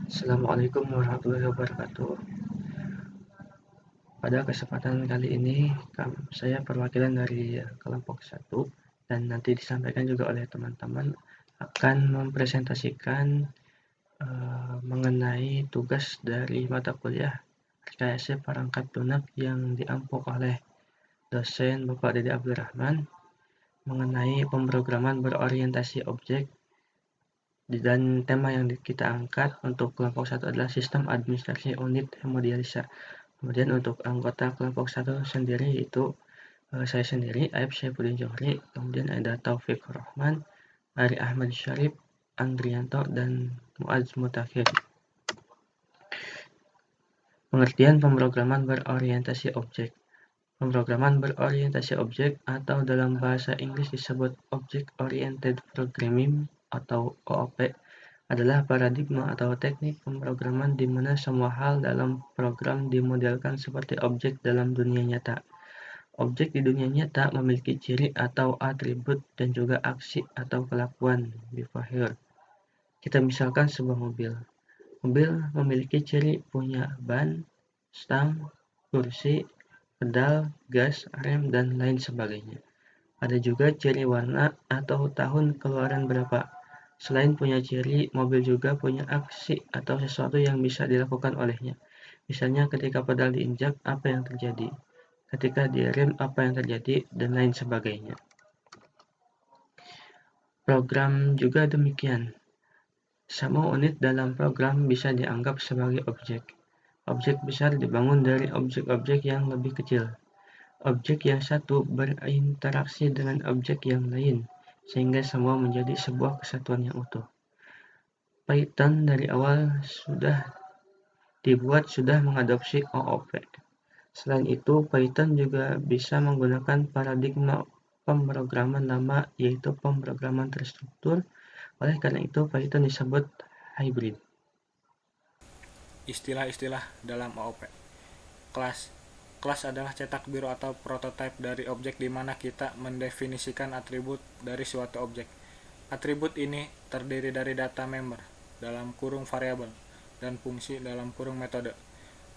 Assalamualaikum warahmatullahi wabarakatuh. Pada kesempatan kali ini, saya perwakilan dari kelompok 1 dan nanti disampaikan juga oleh teman-teman akan mempresentasikan mengenai tugas dari mata kuliah rekayasa perangkat lunak yang diampok oleh dosen Bapak Dede Abdurrahman mengenai pemrograman berorientasi objek, dan tema yang kita angkat untuk kelompok 1 adalah sistem administrasi unit hemodialisa. Kemudian untuk anggota kelompok 1 sendiri itu saya sendiri, Aib Syaifuddin Johri, kemudian ada Taufik Rahman, Ari Ahmad Syarif, Andrianto, dan Muaz Mutakhir. Pengertian pemrograman berorientasi objek. Pemrograman berorientasi objek atau dalam bahasa Inggris disebut Object Oriented Programming atau OOP adalah paradigma atau teknik pemrograman di mana semua hal dalam program dimodelkan seperti objek dalam dunia nyata. Objek di dunia nyata memiliki ciri atau atribut dan juga aksi atau kelakuan behavior. Kita misalkan sebuah mobil. Mobil memiliki ciri punya ban, stang, kursi, pedal, gas, rem, dan lain sebagainya. Ada juga ciri warna atau tahun keluaran berapa. Selain punya ciri, mobil juga punya aksi atau sesuatu yang bisa dilakukan olehnya. Misalnya ketika pedal diinjak, apa yang terjadi? Ketika direm, apa yang terjadi? Dan lain sebagainya. Program juga demikian. Semua unit dalam program bisa dianggap sebagai objek. Objek besar dibangun dari objek-objek yang lebih kecil. Objek yang satu berinteraksi dengan objek yang lain, sehingga semua menjadi sebuah kesatuan yang utuh. Python dari awal sudah mengadopsi OOP. Selain itu, Python juga bisa menggunakan paradigma pemrograman lama, yaitu pemrograman terstruktur. Oleh karena itu, Python disebut hybrid. Istilah-istilah dalam OOP. Kelas. Kelas adalah cetak biru atau prototipe dari objek di mana kita mendefinisikan atribut dari suatu objek. Atribut ini terdiri dari data member dalam kurung variabel dan fungsi dalam kurung metode.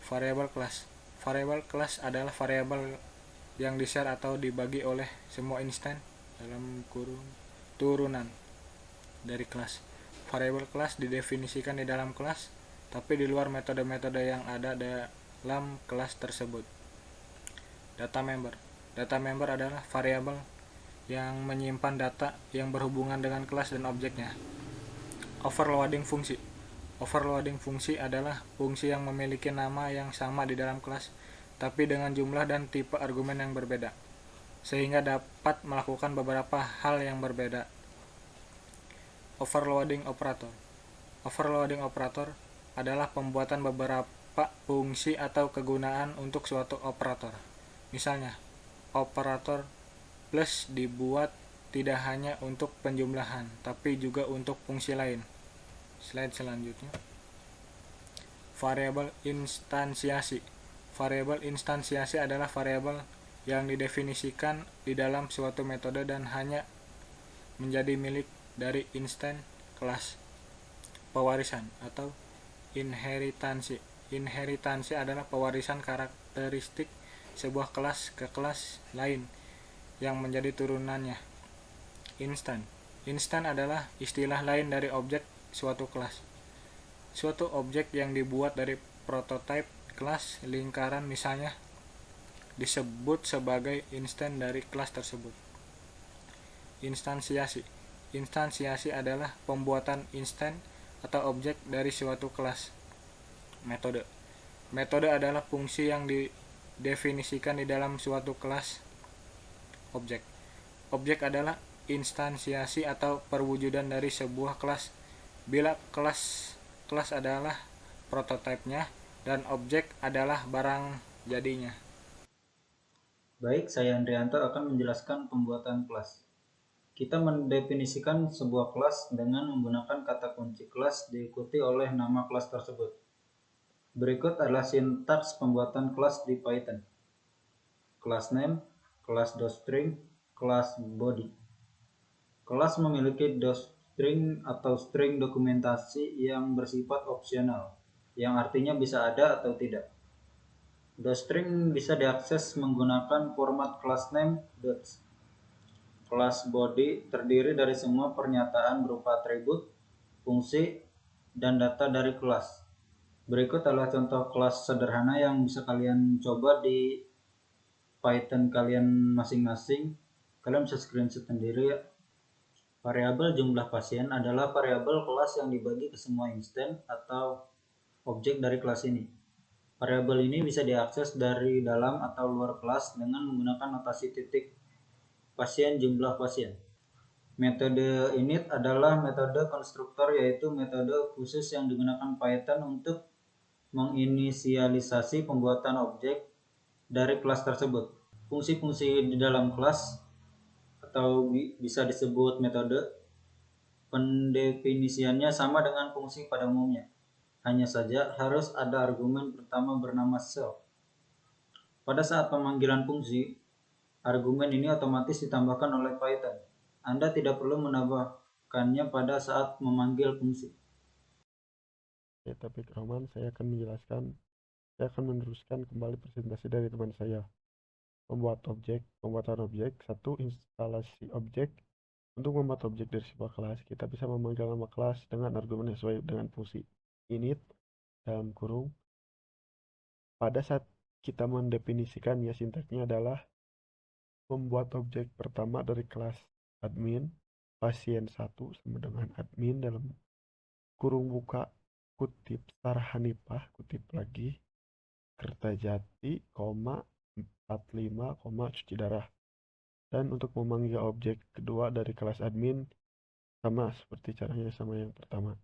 Variabel kelas. Variabel kelas adalah variabel yang di-share atau dibagi oleh semua instan dalam kurung turunan dari kelas. Variabel kelas didefinisikan di dalam kelas, tapi di luar metode-metode yang ada dalam kelas tersebut. Data member. Data member adalah variabel yang menyimpan data yang berhubungan dengan kelas dan objeknya. Overloading fungsi. Overloading fungsi adalah fungsi yang memiliki nama yang sama di dalam kelas, tapi dengan jumlah dan tipe argumen yang berbeda, sehingga dapat melakukan beberapa hal yang berbeda. Overloading operator. Overloading operator adalah pembuatan beberapa fungsi atau kegunaan untuk suatu operator. Misalnya, operator plus dibuat tidak hanya untuk penjumlahan, tapi juga untuk fungsi lain. Slide selanjutnya. Variabel instansiasi. Variabel instansiasi adalah variabel yang didefinisikan di dalam suatu metode dan hanya menjadi milik dari instan kelas. Pewarisan atau inheritansi. Inheritansi adalah pewarisan karakteristik sebuah kelas ke kelas lain yang menjadi turunannya. Instan. Instan adalah istilah lain dari objek suatu kelas. Suatu objek yang dibuat dari prototipe kelas lingkaran misalnya disebut sebagai instan dari kelas tersebut. Instansiasi. Instansiasi adalah pembuatan instan atau objek dari suatu kelas. Metode. Metode adalah fungsi yang didefinisikan di dalam suatu kelas objek. Objek adalah instansiasi atau perwujudan dari sebuah kelas. Bila kelas adalah prototipenya dan objek adalah barang jadinya. Baik, saya Andrianto akan menjelaskan pembuatan kelas. Kita mendefinisikan sebuah kelas dengan menggunakan kata kunci kelas diikuti oleh nama kelas tersebut. Berikut adalah sintaks pembuatan kelas di Python. Class name, class doString, class body. Kelas memiliki string atau string dokumentasi yang bersifat opsional, yang artinya bisa ada atau tidak. DoString bisa diakses menggunakan format class name dots. Class body terdiri dari semua pernyataan berupa atribut, fungsi, dan data dari kelas. Berikut adalah contoh kelas sederhana yang bisa kalian coba di Python kalian masing-masing. Kalian bisa screenshot sendiri ya. Variabel jumlah pasien adalah variabel kelas yang dibagi ke semua instance atau objek dari kelas ini. Variabel ini bisa diakses dari dalam atau luar kelas dengan menggunakan notasi titik pasien jumlah pasien. Metode init adalah metode konstruktor, yaitu metode khusus yang digunakan Python untuk menginisialisasi pembuatan objek dari kelas tersebut. Fungsi-fungsi di dalam kelas atau bisa disebut metode, pendefinisiannya sama dengan fungsi pada umumnya. Hanya saja harus ada argumen pertama bernama self. Pada saat pemanggilan fungsi, argumen ini otomatis ditambahkan oleh Python. Anda tidak perlu menambahkannya pada saat memanggil fungsi. Oke, topik Roman, saya akan meneruskan kembali presentasi dari teman saya. Pembuatan objek. 1. Instalasi objek. Untuk membuat objek dari sebuah kelas, kita bisa memanggil nama kelas dengan argumen yang sesuai dengan fungsi init dalam kurung. Pada saat kita mendefinisikannya, sintaksnya adalah membuat objek pertama dari kelas admin, pasien 1 sama dengan admin dalam kurung buka kutip Sarhanipah, kutip lagi, Kertajati, 45, cuci darah. Dan untuk memanggil objek kedua dari kelas admin, sama seperti caranya sama yang pertama.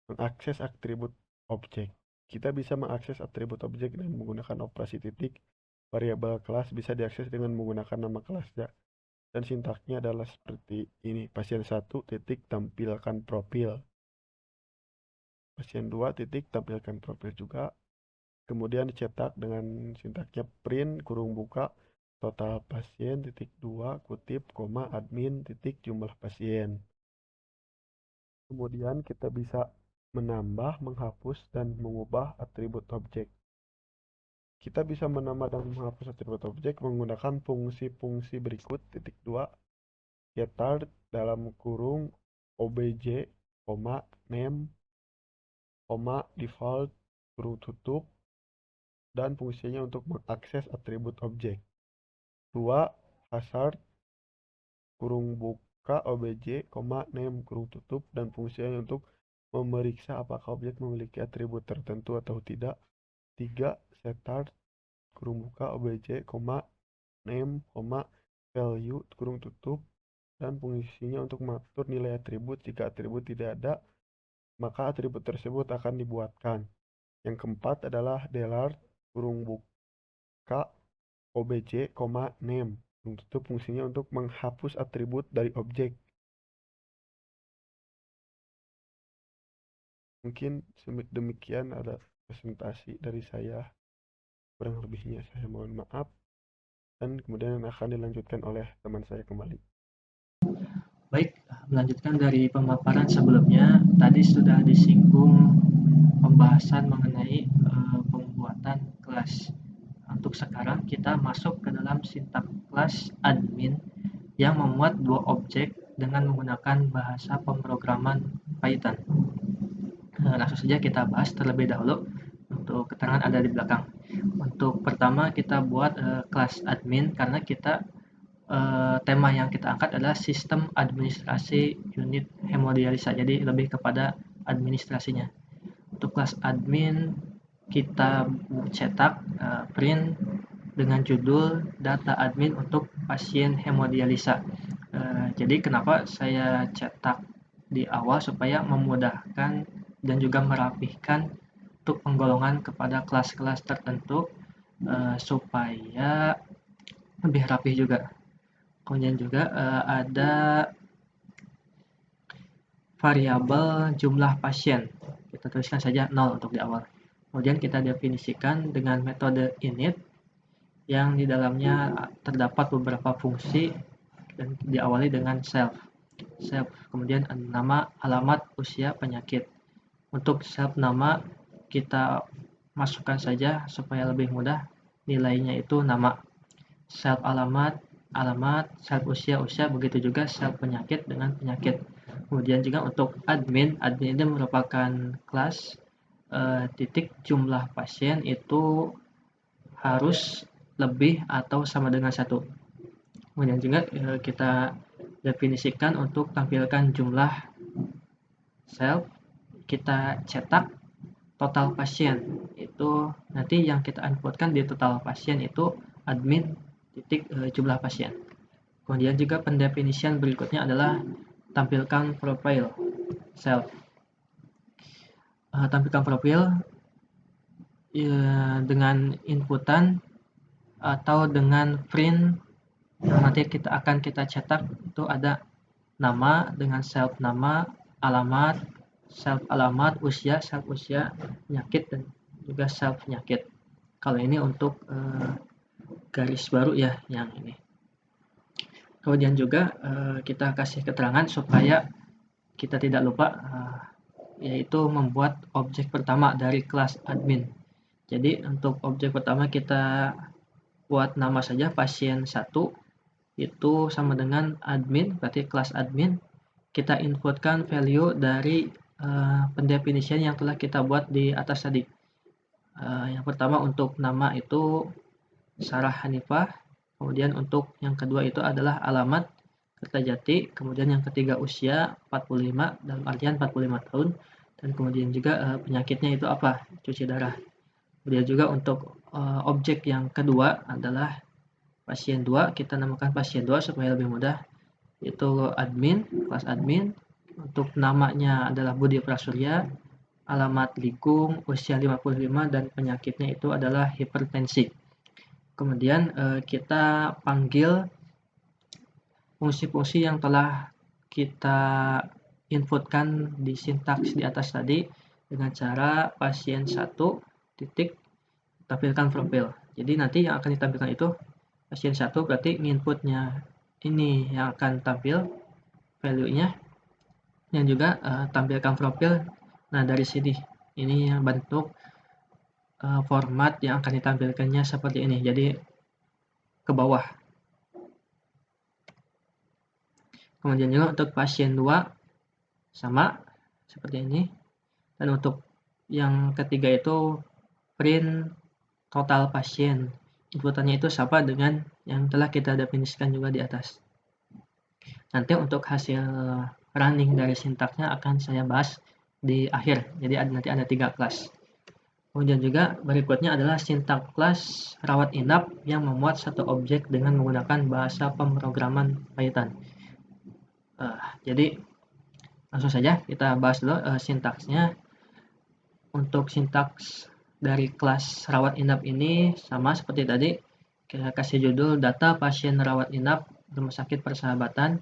Mengakses atribut objek. Kita bisa mengakses atribut objek dengan menggunakan operasi titik. Variabel kelas bisa diakses dengan menggunakan nama kelasnya. Dan sintaksnya adalah seperti ini. Pasien 1 titik tampilkan profil. Pasien 2 titik tampilkan profil juga. Kemudian dicetak dengan sintaksnya print kurung buka total pasien titik 2 kutip koma admin titik jumlah pasien. Kemudian kita bisa menambah, menghapus, dan mengubah atribut objek. Kita bisa menambah dan menghapus atribut objek menggunakan fungsi-fungsi berikut. Titik 2 getter dalam kurung obj, name, default, kurung tutup, dan fungsinya untuk mengakses atribut objek. 2. Hazard kurung buka obj, name kurung tutup, dan fungsinya untuk memeriksa apakah objek memiliki atribut tertentu atau tidak. 3. Settard kurung buka obj, name, value kurung tutup, dan fungsinya untuk mengatur nilai atribut. Jika atribut tidak ada, maka atribut tersebut akan dibuatkan. Yang keempat adalah delart kurung buka obj, name kurung tutup, fungsinya untuk menghapus atribut dari objek. Mungkin demikian ada presentasi dari saya. Kurang lebihnya saya mohon maaf. Dan kemudian akan dilanjutkan oleh teman saya kembali. Baik, melanjutkan dari pemaparan sebelumnya, tadi sudah disinggung pembahasan mengenai pembuatan kelas. Untuk sekarang kita masuk ke dalam sintaks kelas admin yang memuat dua objek dengan menggunakan bahasa pemrograman Python. Langsung saja kita bahas terlebih dahulu. Untuk keterangan ada di belakang. Untuk pertama kita buat kelas admin karena kita tema yang kita angkat adalah sistem administrasi unit hemodialisa, jadi lebih kepada administrasinya. Untuk kelas admin kita cetak print dengan judul data admin untuk pasien hemodialisa. Jadi kenapa saya cetak di awal supaya memudahkan dan juga merapihkan untuk penggolongan kepada kelas-kelas tertentu supaya lebih rapih juga. Kemudian juga ada variabel jumlah pasien. Kita tuliskan saja 0 untuk di awal. Kemudian kita definisikan dengan metode init yang di dalamnya terdapat beberapa fungsi dan diawali dengan self. self, kemudian nama, alamat, usia, penyakit. Untuk self nama kita masukkan saja supaya lebih mudah, nilainya itu nama. Self alamat, self usia, begitu juga self penyakit dengan penyakit. Kemudian juga untuk admin ini merupakan kelas titik jumlah pasien itu harus lebih atau sama dengan 1. Kemudian juga kita definisikan untuk tampilkan jumlah self, kita cetak total pasien. Itu nanti yang kita inputkan di total pasien itu admin titik jumlah pasien. Kemudian juga pendefinisian berikutnya adalah tampilkan profil self. Tampilkan profil dengan inputan atau dengan print nanti kita cetak itu ada nama dengan self nama, alamat, self alamat, usia, self usia, penyakit dan juga self penyakit. Kalau ini untuk garis baru ya yang ini. Kemudian juga kita kasih keterangan supaya kita tidak lupa yaitu membuat objek pertama dari kelas admin. Jadi untuk objek pertama kita buat nama saja pasien 1 itu sama dengan admin, berarti kelas admin. Kita inputkan value dari pendefinisian yang telah kita buat di atas tadi. Yang pertama untuk nama itu Sarah Hanifah, kemudian untuk yang kedua itu adalah alamat Kertajati, kemudian yang ketiga usia 45 dalam artian 45 tahun, dan kemudian juga penyakitnya itu apa, cuci darah. Kemudian juga untuk objek yang kedua adalah pasien 2, kita namakan pasien 2 supaya lebih mudah, itu admin, kelas admin. Untuk namanya adalah Budi Prasurya, alamat Likung, usia 55 dan penyakitnya itu adalah hipertensi. Kemudian kita panggil fungsi-fungsi yang telah kita inputkan di sintaks di atas tadi dengan cara pasien 1 titik tampilkan profil. Jadi nanti yang akan ditampilkan itu pasien 1 berarti inputnya ini yang akan tampil value-nya, yang juga tampilkan profil. Nah dari sini ini yang bentuk format yang akan ditampilkannya seperti ini, jadi ke bawah. Kemudian juga untuk pasien 2 sama seperti ini, dan untuk yang ketiga itu print total pasien, inputannya itu sama dengan yang telah kita definisikan juga di atas. Nanti untuk hasil running dari sintaksnya akan saya bahas di akhir, jadi nanti ada 3 kelas. Kemudian juga berikutnya adalah sintaks kelas rawat inap yang memuat satu objek dengan menggunakan bahasa pemrograman Python. Jadi langsung saja kita bahas dulu sintaksnya. Untuk sintaks dari kelas rawat inap ini sama seperti tadi, kita kasih judul data pasien rawat inap Rumah Sakit Persahabatan,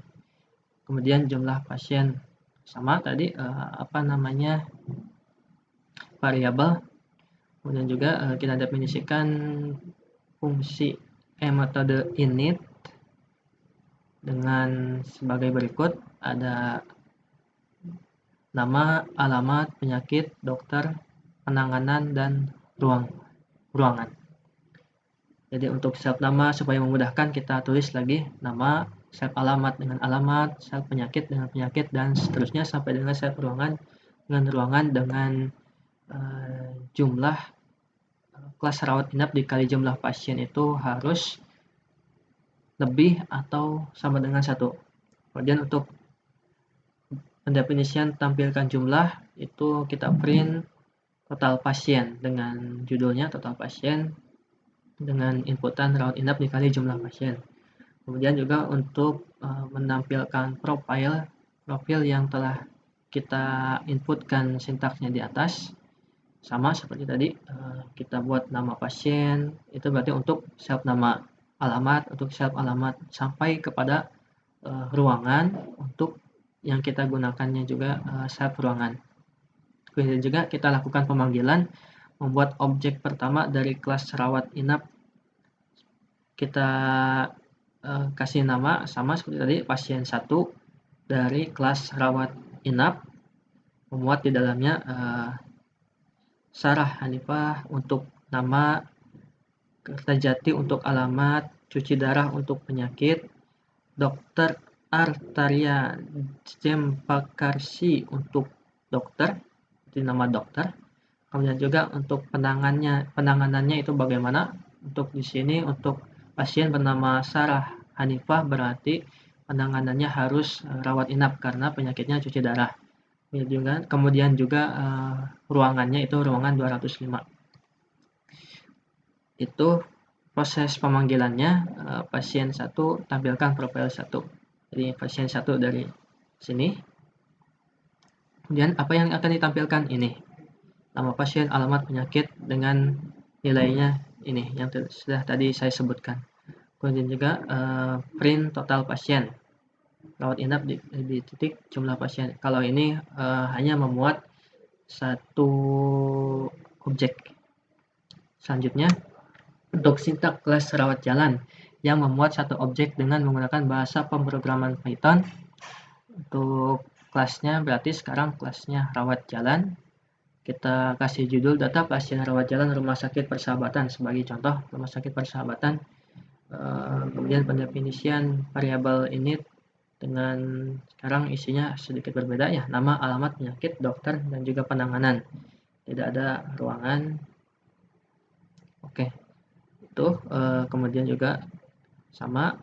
kemudian jumlah pasien sama tadi variabel. Kemudian juga kita definisikan fungsi metode init dengan sebagai berikut, ada nama, alamat, penyakit, dokter, penanganan, dan ruangan. Jadi untuk self nama supaya memudahkan kita tulis lagi nama, self alamat dengan alamat, self penyakit dengan penyakit, dan seterusnya sampai dengan self ruangan dengan jumlah kelas rawat inap dikali jumlah pasien itu harus lebih atau sama dengan 1. Kemudian untuk pendefinisian tampilkan jumlah itu kita print total pasien dengan judulnya total pasien dengan inputan rawat inap dikali jumlah pasien. Kemudian juga untuk menampilkan profil yang telah kita inputkan sintaksnya di atas, sama seperti tadi, kita buat nama pasien itu berarti untuk self nama, alamat untuk self alamat, sampai kepada ruangan untuk yang kita gunakannya juga self ruangan. Kemudian juga kita lakukan pemanggilan membuat objek pertama dari kelas rawat inap. Kita kasih nama sama seperti tadi pasien 1, dari kelas rawat inap, memuat di dalamnya Sarah Hanifah untuk nama, Kertajati untuk alamat, cuci darah untuk penyakit, Dr. Artaria Jempakarsi untuk dokter, itu nama dokter. Kemudian juga untuk penanganannya itu bagaimana? Untuk di sini untuk pasien bernama Sarah Hanifah berarti penanganannya harus rawat inap karena penyakitnya cuci darah. Kemudian juga ruangannya itu ruangan 205. Itu proses pemanggilannya, pasien 1 tampilkan profil 1. Jadi pasien 1 dari sini. Kemudian apa yang akan ditampilkan ini? Nama pasien, alamat penyakit dengan nilainya ini yang sudah tadi saya sebutkan. Kemudian juga print total pasien. Rawat inap di titik jumlah pasien. Kalau ini hanya memuat satu objek. Selanjutnya untuk sintak kelas rawat jalan yang memuat satu objek dengan menggunakan bahasa pemrograman Python. Untuk kelasnya berarti sekarang kelasnya rawat jalan. Kita kasih judul data pasien rawat jalan Rumah Sakit Persahabatan sebagai contoh Rumah Sakit Persahabatan. Kemudian pendefinisian variabel init dengan sekarang isinya sedikit berbeda ya, nama, alamat, penyakit, dokter, dan juga penanganan. Tidak ada ruangan. Oke. Itu kemudian juga sama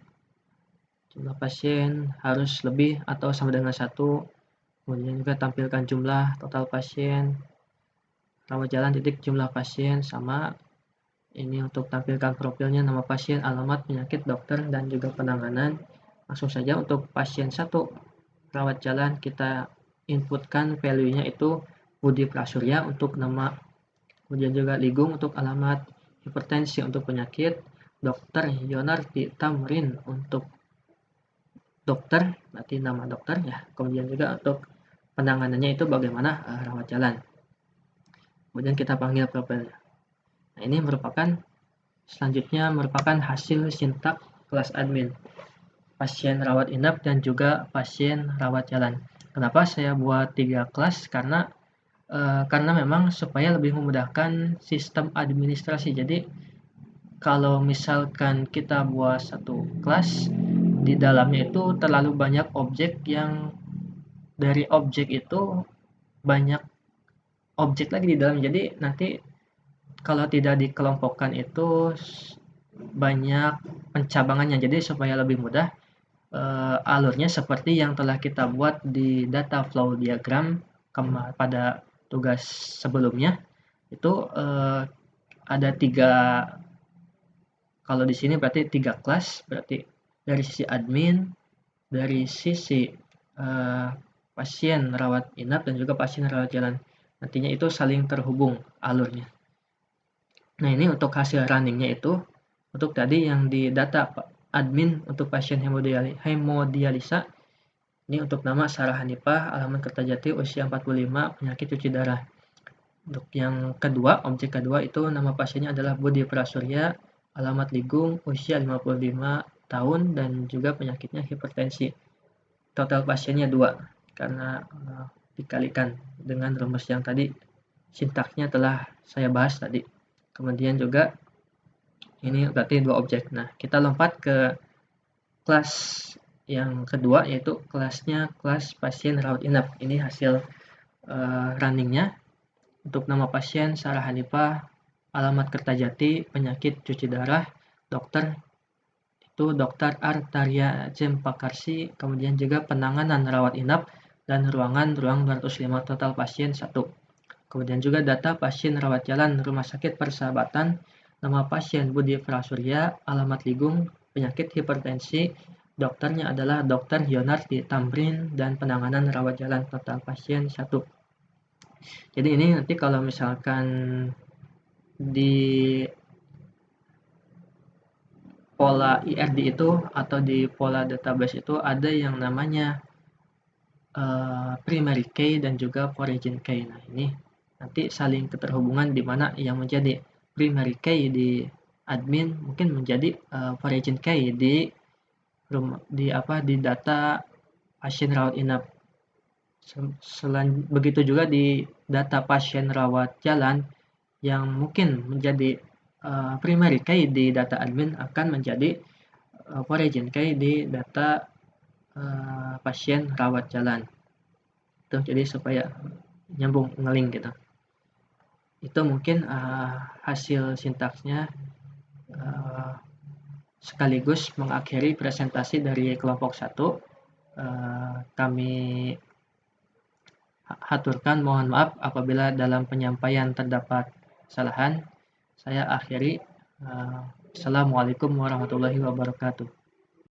jumlah pasien harus lebih atau sama dengan 1. Kemudian juga tampilkan jumlah total pasien rawat jalan titik jumlah pasien sama. Ini untuk tampilkan profilnya, nama pasien, alamat, penyakit, dokter, dan juga penanganan. Langsung saja untuk pasien 1 rawat jalan kita inputkan value-nya itu Budi Prasurya untuk nama, kemudian juga Ligung untuk alamat, hipertensi untuk penyakit, Dr. Yonarti Tamrin untuk dokter, berarti nama dokter ya. Kemudian juga untuk penanganannya itu bagaimana rawat jalan. Kemudian kita panggil profilnya. Nah, ini selanjutnya merupakan hasil sintak kelas admin. Pasien rawat inap dan juga pasien rawat jalan. Kenapa saya buat 3 kelas? Karena memang supaya lebih memudahkan sistem administrasi. Jadi kalau misalkan kita buat satu kelas, di dalamnya itu terlalu banyak objek yang dari objek itu banyak objek lagi di dalam. Jadi nanti kalau tidak dikelompokkan itu banyak pencabangannya. Jadi supaya lebih mudah alurnya seperti yang telah kita buat di data flow diagram pada tugas sebelumnya. Itu ada 3, kalau di sini berarti 3 kelas, berarti dari sisi admin, dari sisi pasien rawat inap dan juga pasien rawat jalan. Nantinya itu saling terhubung alurnya. Nah, ini untuk hasil runningnya itu untuk tadi yang di data admin untuk pasien hemodialisa. Ini untuk nama Sarah Hanifah, alamat Kertajati, usia 45, penyakit cuci darah. Untuk yang kedua, objek kedua itu nama pasiennya adalah Budi Prasurya, alamat Ligung, usia 55 tahun dan juga penyakitnya hipertensi. Total pasiennya 2 karena dikalikan dengan rumus yang tadi sintaknya telah saya bahas tadi. Kemudian juga ini berarti 2 objek. Nah, kita lompat ke kelas yang kedua yaitu kelas pasien rawat inap. Ini hasil runningnya. Untuk nama pasien Sarah Hanifah, alamat Kertajati, penyakit cuci darah, dokter itu Dr. Artaria Jempakarsi, kemudian juga penanganan rawat inap dan ruang 205, total pasien 1. Kemudian juga data pasien rawat jalan Rumah Sakit Persahabatan, nama pasien Budi Prasurya, alamat Ligung, penyakit hipertensi, dokternya adalah Dr. Yonarti Tamrin, dan penanganan rawat jalan total pasien 1. Jadi ini nanti kalau misalkan di pola IRD itu atau di pola database itu ada yang namanya primary key dan juga origin key. Nah, ini nanti saling keterhubungan di mana yang menjadi primary key di admin mungkin menjadi origin key di data pasien rawat inap. Begitu juga di data pasien rawat jalan yang mungkin menjadi primary key di data admin akan menjadi origin key di data pasien rawat jalan. Itu jadi supaya nyambung ngeling gitu. Itu mungkin hasil sintaksnya, sekaligus mengakhiri presentasi dari kelompok 1. Kami haturkan mohon maaf apabila dalam penyampaian terdapat kesalahan. Saya akhiri. Assalamualaikum warahmatullahi wabarakatuh.